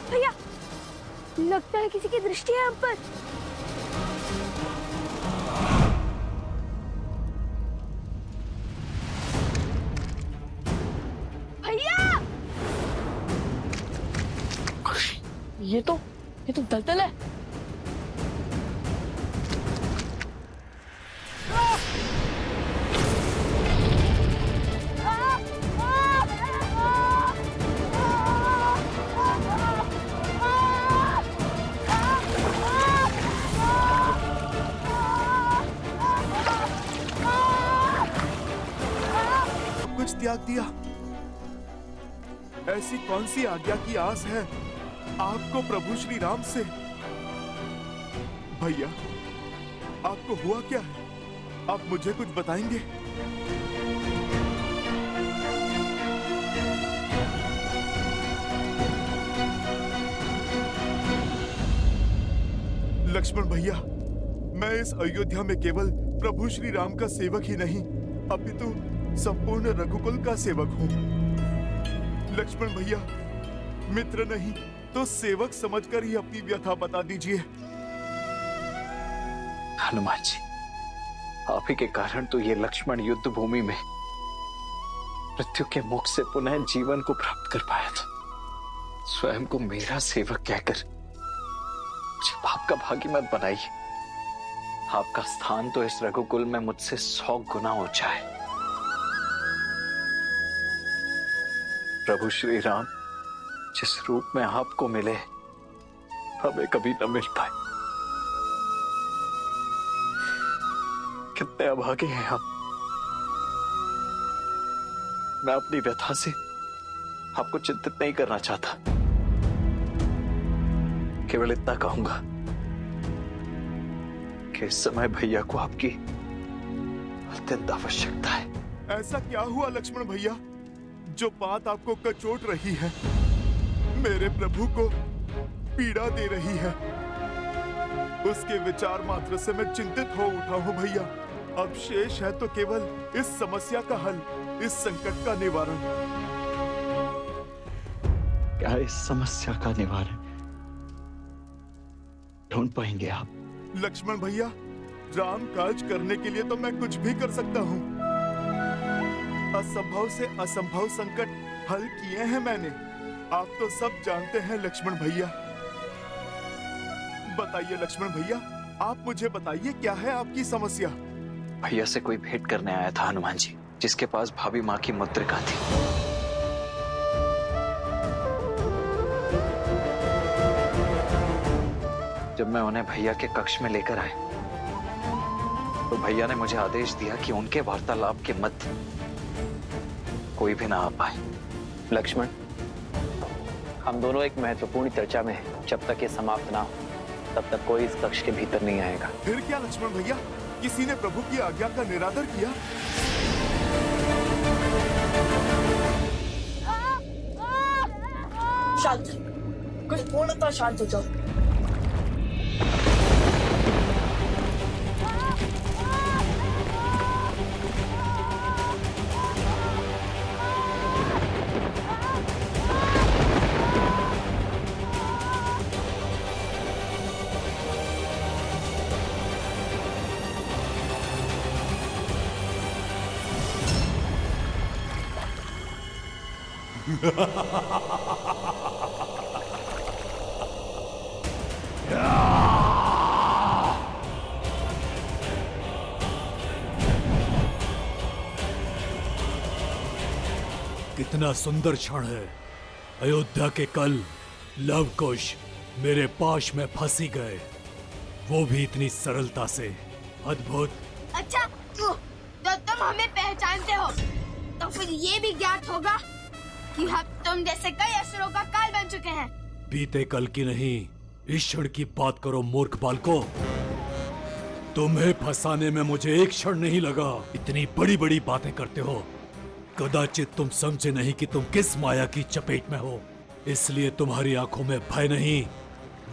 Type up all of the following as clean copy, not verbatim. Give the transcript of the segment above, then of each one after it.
भैया, लगता है किसी की दृष्टि है हम पर। भैया, ये तो दलदल है। कुछ त्याग दिया। ऐसी कौन सी आज्ञा की आस है आपको प्रभु श्री राम से? भैया, आपको हुआ क्या है? आप मुझे कुछ बताएंगे? लक्ष्मण भैया, मैं इस अयोध्या में केवल प्रभु श्री राम का सेवक ही नहीं, अपितु संपूर्ण रघुकुल का सेवक हूँ। लक्ष्मण भैया, मित्र नहीं तो सेवक समझकर ही अपनी व्यथा बता दीजिए। हनुमान जी, आप ही के कारण तो ये लक्ष्मण युद्ध भूमि में मृत्यु के मुख से पुनः जीवन को प्राप्त कर पाया था। स्वयं को मेरा सेवक कहकर मुझे पाप का भागी मत बनाइए। आपका स्थान तो इस रघुकुल में मुझसे 100 गुना ऊंचा है। प्रभु श्री राम जिस रूप में आपको मिले, हमें कभी न मिल पाए। कितने अभागे हैं आप। मैं अपनी व्यथा से आपको चिंतित नहीं करना चाहता, केवल इतना कहूंगा कि इस समय भैया को आपकी अत्यंत आवश्यकता है। ऐसा क्या हुआ लक्ष्मण भैया जो बात आपको कचोट रही है, मेरे प्रभु को पीड़ा दे रही है? उसके विचार मात्र से मैं चिंतित हो उठा हूं भैया। अब शेष है तो केवल इस समस्या का हल, इस संकट का निवारण। क्या इस समस्या का निवारण ढूंढ पाएंगे आप? लक्ष्मण भैया, राम काज करने के लिए तो मैं कुछ भी कर सकता हूँ। असंभव से असंभव संकट हल किए हैं मैंने, आप तो सब जानते हैं लक्ष्मण भैया। बताइए लक्ष्मण भैया, आप मुझे बताइए क्या है आपकी समस्या? भैया से कोई भेंट करने आया था हनुमान जी, जिसके पास भाभी माँ की मुद्रिका थी। जब मैं उन्हें भैया के कक्ष में लेकर आया तो भैया ने मुझे आदेश दिया कि उनके वार्तालाप के मध्य कोई भी ना आ पाए। लक्ष्मण, हम दोनों एक महत्वपूर्ण चर्चा में हैं। जब तक ये समाप्त ना हो तब तक कोई इस कक्ष के भीतर नहीं आएगा। फिर क्या लक्ष्मण भैया, किसी ने प्रभु की आज्ञा का निरादर किया? शांत, कुछ पूर्णतः शांत हो जाओ। कितना सुंदर क्षण है। अयोध्या के कल लव कुश मेरे पाश में फंसी गए, वो भी इतनी सरलता से। अद्भुत। अच्छा, तो तुम हमें पहचानते हो तो फिर ये भी ज्ञात होगा कि हम तुम जैसे कई असुरों का काल बन चुके हैं। बीते कल की नहीं, इस क्षण की बात करो मूर्ख बालको। तुम्हें फंसाने में मुझे एक क्षण नहीं लगा। इतनी बड़ी बड़ी बातें करते हो। कदाचित तुम समझे नहीं कि तुम किस माया की चपेट में हो, इसलिए तुम्हारी आंखों में भय नहीं,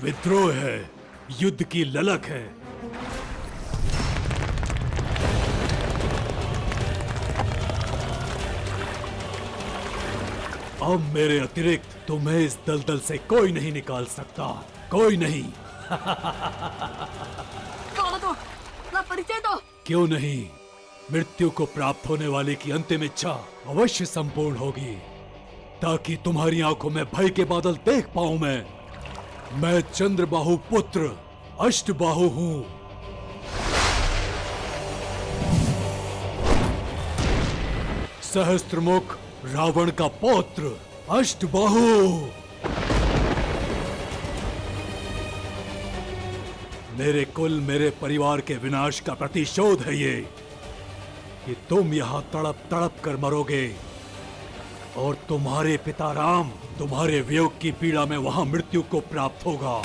विद्रोह है, युद्ध की ललक है। अब मेरे अतिरिक्त तुम्हें इस दलदल से कोई नहीं निकाल सकता, कोई नहीं। कौन है तू? अपना परिचय दो। क्यों नहीं, मृत्यु को प्राप्त होने वाले की अंतिम इच्छा अवश्य संपूर्ण होगी, ताकि तुम्हारी आंखों में भय के बादल देख पाऊं मैं चंद्रबाहु पुत्र अष्टबाहु हूं। सहस्त्रमुख रावण का पौत्र अष्टबाहु। मेरे कुल, मेरे परिवार के विनाश का प्रतिशोध है ये कि तुम यहां तड़प तड़प कर मरोगे और तुम्हारे पिता राम तुम्हारे वियोग की पीड़ा में वहां मृत्यु को प्राप्त होगा।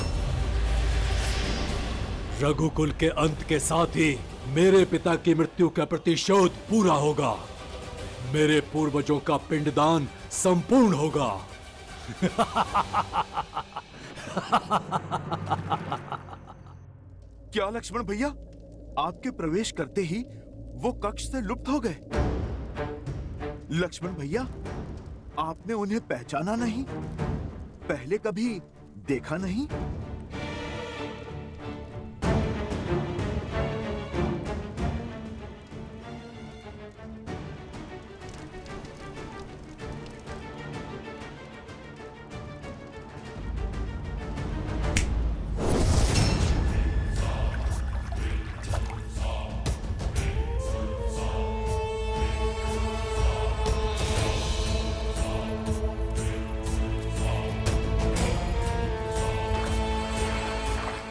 रघुकुल के अंत के साथ ही मेरे पिता की मृत्यु का प्रतिशोध पूरा होगा, मेरे पूर्वजों का पिंडदान संपूर्ण होगा। क्या लक्ष्मण भैया, आपके प्रवेश करते ही वो कक्ष से लुप्त हो गए? लक्ष्मण भैया, आपने उन्हें पहचाना नहीं? पहले कभी देखा नहीं?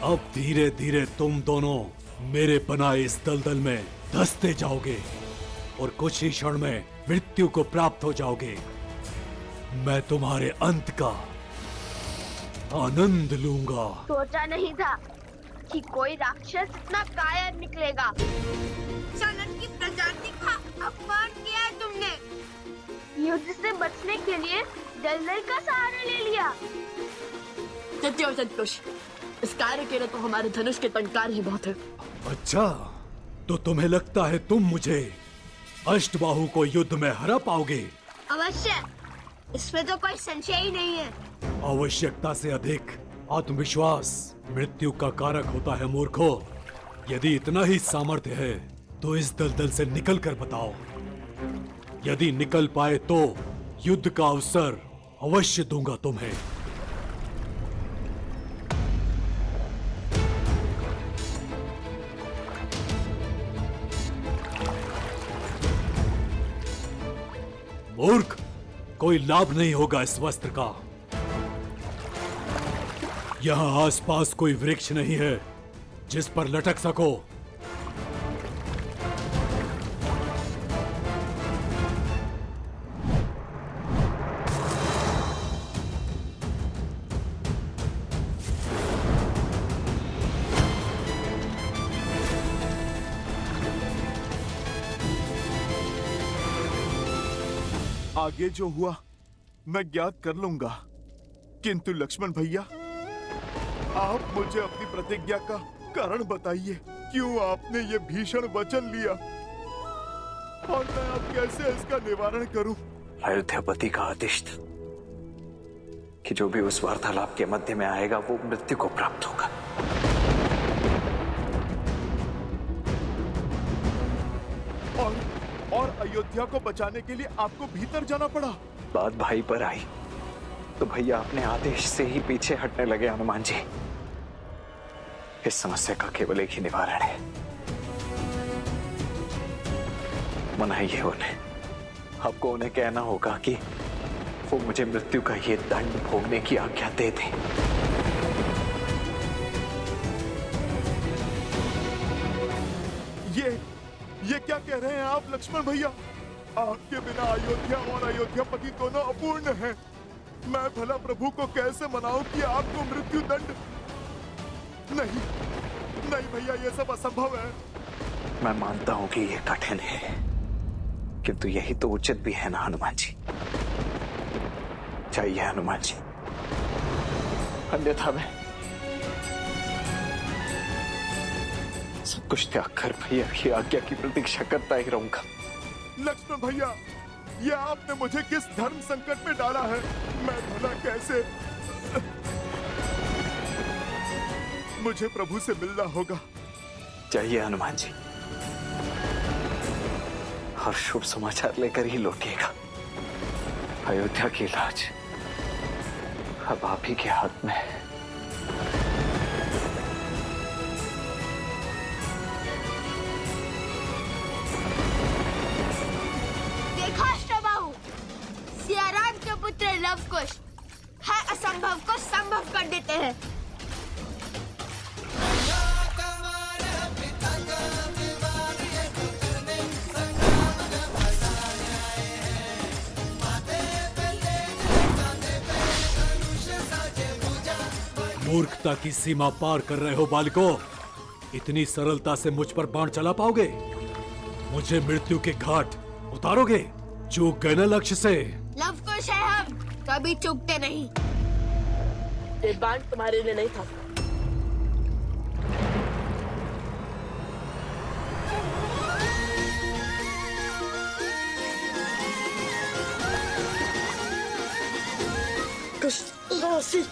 अब धीरे धीरे तुम दोनों मेरे बनाए इस दलदल में धंसते जाओगे और कुछ ही क्षण में मृत्यु को प्राप्त हो जाओगे। मैं तुम्हारे अंत का आनंद लूंगा। सोचा नहीं था कि कोई राक्षस इतना कायर निकलेगा। सनत की प्रजाति का अपमान किया है तुमने। युद्ध से बचने के लिए दलदल का सहारा ले लिया। सत्य और संतोष, इस कार्य के लिए तो हमारे धनुष के टंकार ही बहुत है। अच्छा, तो तुम्हें लगता है तुम मुझे अष्टबाहु को युद्ध में हरा पाओगे? अवश्य, इसमें तो कोई संशय ही नहीं है। आवश्यकता से अधिक आत्मविश्वास मृत्यु का कारक होता है मूर्खो। यदि इतना ही सामर्थ्य है तो इस दलदल से निकल कर बताओ। यदि निकल पाए तो युद्ध का अवसर अवश्य दूंगा तुम्हें। मूर्ख, कोई लाभ नहीं होगा इस वस्त्र का। यहाँ आसपास कोई वृक्ष नहीं है जिस पर लटक सको। आगे जो हुआ मैं ज्ञात कर लूंगा, किंतु लक्ष्मण भैया, आप मुझे अपनी प्रतिज्ञा का कारण बताइए। क्यों आपने ये भीषण वचन लिया और मैं अब कैसे इसका निवारण करूं? अयोध्यापति का आदेश था कि जो भी उस वार्तालाप के मध्य में आएगा वो मृत्यु को प्राप्त होगा। और अयोध्या को बचाने के लिए आपको भीतर जाना पड़ा। बात भाई पर आई तो भैया अपने आदेश से ही पीछे हटने लगे। हनुमान जी, इस समस्या का केवल एक ही निवारण है। मनाइए उन्हें। आपको उन्हें कहना होगा कि वो मुझे मृत्यु का ये दंड भोगने की आज्ञा दे दें। ये क्या कह रहे हैं आप लक्ष्मण भैया? आपके बिना अयोध्या और अयोध्यापति दोनों अपूर्ण हैं। मैं भला प्रभु को कैसे मनाऊं कि आपको मृत्यु दंड? नहीं भैया, ये सब असंभव है। मैं मानता हूं कि ये कठिन है, किंतु यही तो उचित भी है ना हनुमान जी। चाहिए हनुमान जी, अन्यथा मैं सब कुछ त्याग कर भैया की आज्ञा की प्रतीक्षा करता ही रहूंगा। लक्ष्मण भैया, ये आपने मुझे किस धर्म संकट में डाला है? मैं भला कैसे? मुझे प्रभु से मिलना होगा। जाइए हनुमान जी, और शुभ समाचार लेकर ही लौटिएगा। अयोध्या की लाज अब आप ही के हाथ में है। देखा अष्टबाहु, सियाराम के पुत्र लव कुश है असंभव को संभव कर देते हैं। मूर्खता की सीमा पार कर रहे हो बालकों। इतनी सरलता से मुझ पर बाण चला पाओगे? मुझे मृत्यु के घाट उतारोगे? चूक गए ना लक्ष्य से। लव कुश है हम, कभी चूकते नहीं। ये बाण तुम्हारे लिए नहीं था। कृष्ण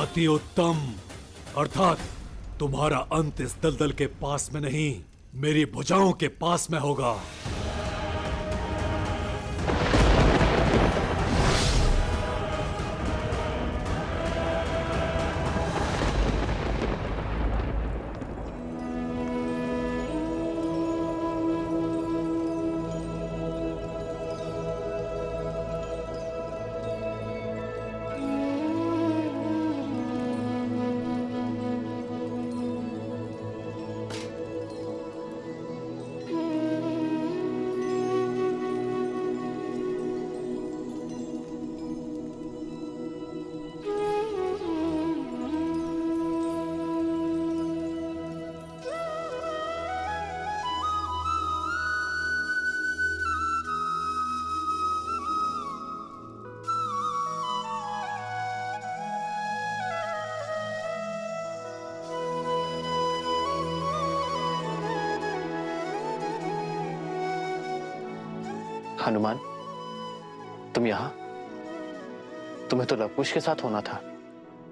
अति उत्तम। अर्थात तुम्हारा अंत इस दलदल के पास में नहीं, मेरी भुजाओं के पास में होगा। हनुमान, तुम यहाँ? तुम्हें तो लव कुश के साथ होना था।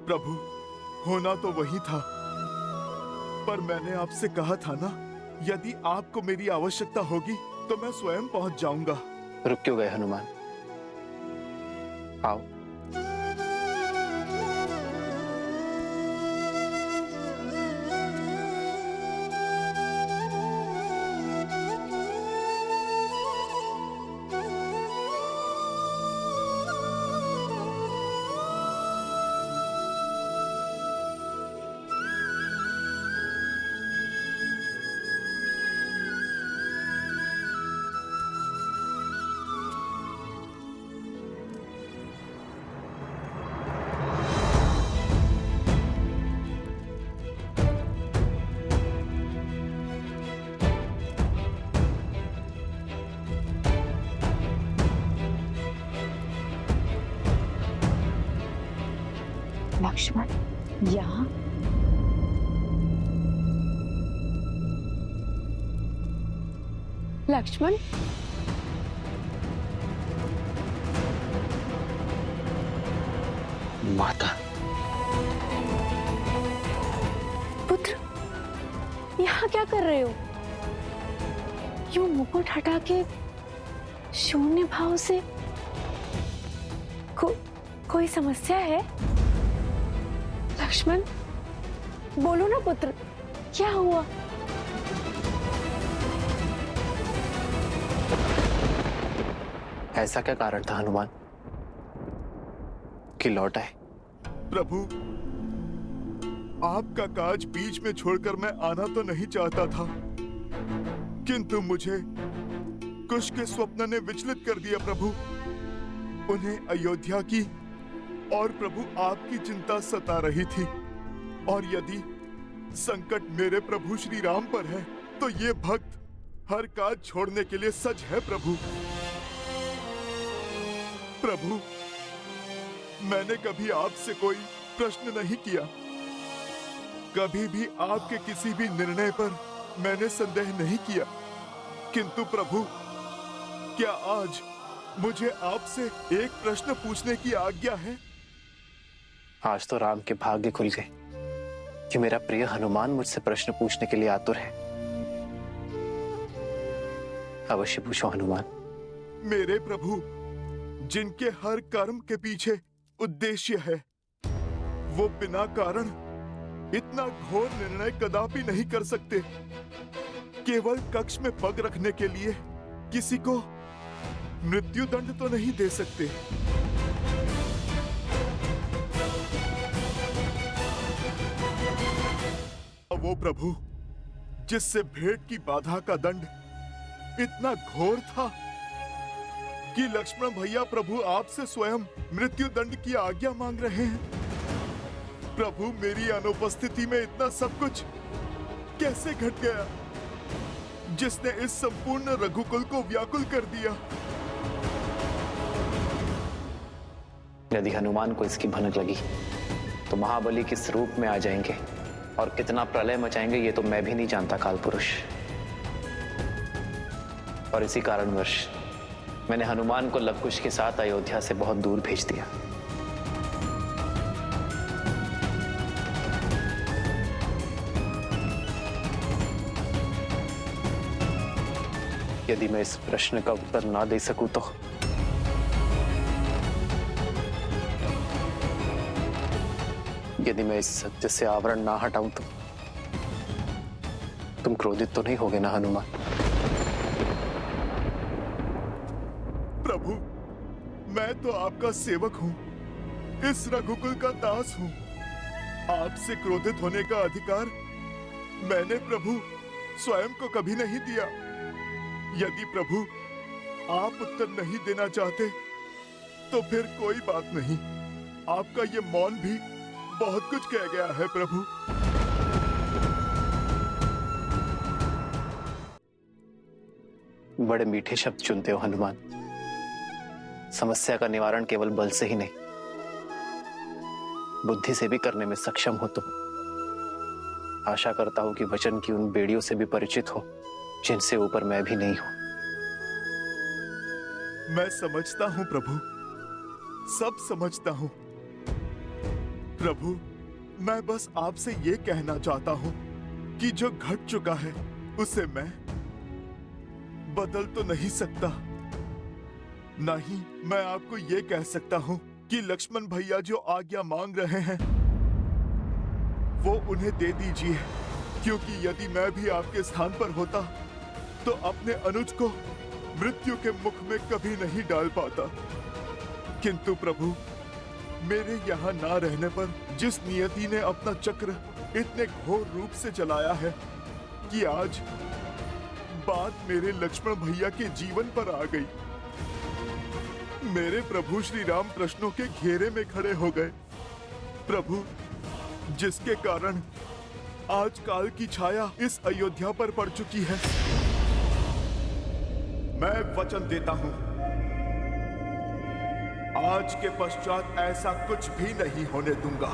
प्रभु, होना तो वही था, पर मैंने आपसे कहा था ना, यदि आपको मेरी आवश्यकता होगी तो मैं स्वयं पहुंच जाऊंगा। रुक क्यों गए हनुमान? आओ। लक्ष्मण, यहाँ? लक्ष्मण, माता। पुत्र, यहाँ क्या कर रहे हो? यूं मुकुट हटा के शून्य भाव से कोई समस्या है? लक्ष्मण, बोलो ना पुत्र, क्या हुआ? ऐसा क्या कारण था हनुमान कि लौट आए? प्रभु, आपका काज बीच में छोड़कर मैं आना तो नहीं चाहता था, किंतु मुझे कुश के स्वप्न ने विचलित कर दिया प्रभु। उन्हें अयोध्या की और प्रभु आपकी चिंता सता रही थी, और यदि संकट मेरे प्रभु श्री राम पर है तो ये भक्त हर काज छोड़ने के लिए सच है प्रभु। प्रभु, मैंने कभी आपसे कोई प्रश्न नहीं किया, कभी भी आपके किसी भी निर्णय पर मैंने संदेह नहीं किया, किंतु प्रभु, क्या आज मुझे आपसे एक प्रश्न पूछने की आज्ञा है? आज तो राम के भाग्य खुल गए कि मेरा प्रिय हनुमान मुझसे प्रश्न पूछने के लिए आतुर है। अवश्य पूछो हनुमान। मेरे प्रभु, जिनके हर कर्म के पीछे उद्देश्य है, वो बिना कारण इतना घोर निर्णय कदापि नहीं कर सकते। केवल कक्ष में पग रखने के लिए किसी को मृत्यु दंड तो नहीं दे सकते। वो प्रभु, जिससे भेंट की बाधा का दंड इतना घोर था कि लक्ष्मण भैया प्रभु आपसे स्वयं मृत्यु दंड की आज्ञा मांग रहे हैं। प्रभु, मेरी अनुपस्थिति में इतना सब कुछ कैसे घट गया, जिसने इस संपूर्ण रघुकुल को व्याकुल कर दिया? यदि हनुमान को इसकी भनक लगी तो महाबली किस रूप में आ जाएंगे और कितना प्रलय मचाएंगे ये तो मैं भी नहीं जानता काल पुरुष। और इसी कारणवश मैंने हनुमान को लवकुश के साथ अयोध्या से बहुत दूर भेज दिया। यदि मैं इस प्रश्न का उत्तर ना दे सकूं तो यदि मैं इस सत्य से आवरण ना हटाऊं तो तुम क्रोधित तो नहीं होगे ना हनुमान? प्रभु, मैं तो आपका सेवक हूं, इस रघुकुल का दास हूं। आपसे क्रोधित होने का अधिकार मैंने प्रभु स्वयं को कभी नहीं दिया। यदि प्रभु आप उत्तर नहीं देना चाहते तो फिर कोई बात नहीं, आपका ये मौन भी बहुत कुछ कह गया है प्रभु। बड़े मीठे शब्द चुनते हो हनुमान। समस्या का निवारण केवल बल से ही नहीं, बुद्धि से भी करने में सक्षम हो तुम। आशा करता हूं कि वचन की उन बेड़ियों से भी परिचित हो जिनसे ऊपर मैं भी नहीं हूं। मैं समझता हूं प्रभु, सब समझता हूं। प्रभु, मैं बस आपसे ये कहना चाहता हूं कि जो घट चुका है उसे मैं बदल तो नहीं सकता। नहीं, मैं आपको ये कह सकता हूं कि लक्ष्मण भैया जो आज्ञा मांग रहे हैं वो उन्हें दे दीजिए, क्योंकि यदि मैं भी आपके स्थान पर होता तो अपने अनुज को मृत्यु के मुख में कभी नहीं डाल पाता। किंतु प्रभु, मेरे यहाँ ना रहने पर जिस नियति ने अपना चक्र इतने घोर रूप से चलाया है कि आज बात मेरे लक्ष्मण भैया के जीवन पर आ गई। मेरे प्रभु श्री राम प्रश्नों के घेरे में खड़े हो गए। प्रभु, जिसके कारण आज काल की छाया इस अयोध्या पर पड़ चुकी है। मैं वचन देता हूं, आज के पश्चात ऐसा कुछ भी नहीं होने दूंगा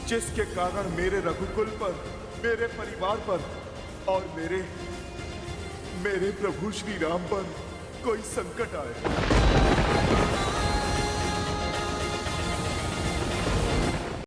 जिसके कारण मेरे रघुकुल पर, मेरे परिवार पर और मेरे प्रभु श्री राम पर कोई संकट आए।